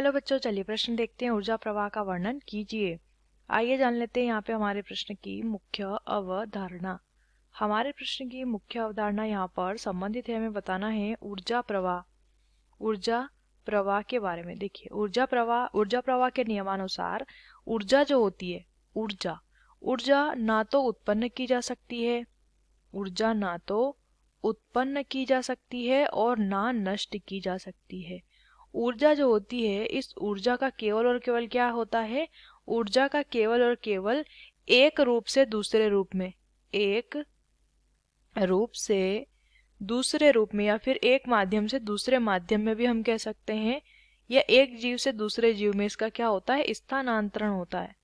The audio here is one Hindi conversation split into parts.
हेलो बच्चों, चलिए प्रश्न देखते हैं। ऊर्जा प्रवाह का वर्णन कीजिए। आइए जान लेते हैं यहाँ पे हमारे प्रश्न की मुख्य अवधारणा। हमारे प्रश्न की मुख्य अवधारणा यहाँ पर संबंधित है, हमें बताना है ऊर्जा प्रवाह। ऊर्जा प्रवाह के बारे में देखिए। ऊर्जा प्रवाह के नियमानुसार ऊर्जा जो होती है, ऊर्जा ना तो उत्पन्न की जा सकती है, ऊर्जा ना तो उत्पन्न की जा सकती है और ना नष्ट की जा सकती है। ऊर्जा जो होती है, इस ऊर्जा का केवल और केवल क्या होता है? ऊर्जा का केवल और केवल एक रूप से दूसरे रूप में, एक रूप से दूसरे रूप में या फिर एक माध्यम से दूसरे माध्यम में भी हम कह सकते हैं, या एक जीव से दूसरे जीव में इसका क्या होता है? स्थानांतरण होता है।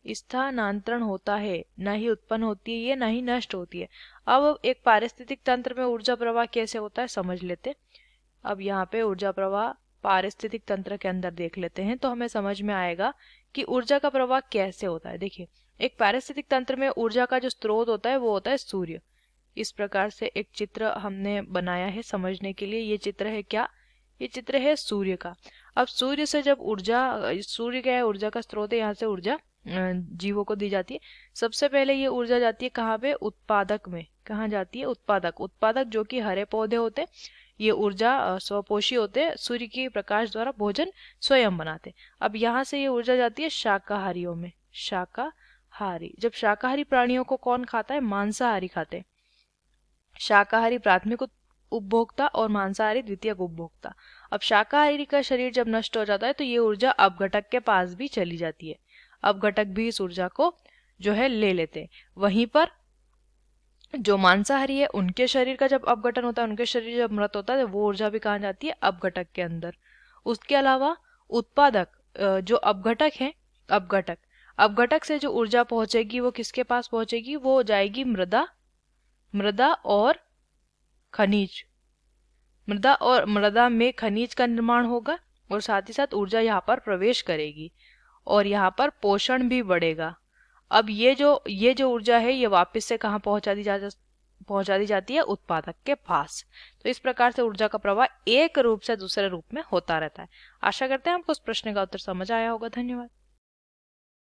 स्थानांतरण होता है, ना ही उत्पन्न होती है ये, ना ही नष्ट होती है। अब एक पारिस्थितिक तंत्र में ऊर्जा प्रवाह कैसे होता है समझ लेते। अब यहाँ पे ऊर्जा प्रवाह पारिस्थितिक तंत्र के अंदर देख लेते हैं तो हमें समझ में आएगा कि ऊर्जा का प्रवाह कैसे होता है। देखिए, एक पारिस्थितिक तंत्र में ऊर्जा का जो स्रोत होता है वो होता है सूर्य। इस प्रकार से एक चित्र हमने बनाया है समझने के लिए। ये चित्र है क्या? ये चित्र है सूर्य का। अब सूर्य से जब ऊर्जा, सूर्य क्या है? ऊर्जा का स्रोत है। यहाँ से ऊर्जा जीवों को दी जाती है। सबसे पहले ये ऊर्जा जाती है कहाँ पे? उत्पादक में। कहाँ जाती है? उत्पादक जो कि हरे पौधे होते हैं। ये ऊर्जा स्वपोषी होते हैं, सूर्य के प्रकाश द्वारा भोजन स्वयं बनाते। अब यहाँ से ये ऊर्जा जाती है शाकाहारियों में। शाकाहारी, जब शाकाहारी प्राणियों को कौन खाता है? मांसाहारी खाते हैं। शाकाहारी प्राथमिक उपभोक्ता और मांसाहारी द्वितीयक उपभोक्ता। अब शाकाहारी का शरीर जब नष्ट हो जाता है तो ये ऊर्जा अपघटक के पास भी चली जाती है। अपघटक भी इस ऊर्जा को जो है ले लेते हैं। वहीं पर जो मांसाहारी है उनके शरीर का जब अपघटन होता है, उनके शरीर जब मृत होता है, वो ऊर्जा भी कहाँ जाती है? अपघटक के अंदर। उसके अलावा उत्पादक, जो अपघटक है, अपघटक से जो ऊर्जा पहुंचेगी वो किसके पास पहुंचेगी? वो जाएगी मृदा और खनिज। मृदा में खनिज का निर्माण होगा और साथ ही साथ ऊर्जा यहाँ पर प्रवेश करेगी और यहाँ पर पोषण भी बढ़ेगा। अब ये जो ऊर्जा है ये वापस से कहाँ पहुंचा दी जाती है? उत्पादक के पास। तो इस प्रकार से ऊर्जा का प्रवाह एक रूप से दूसरे रूप में होता रहता है। आशा करते हैं आपको उस प्रश्न का उत्तर समझ आया होगा। धन्यवाद।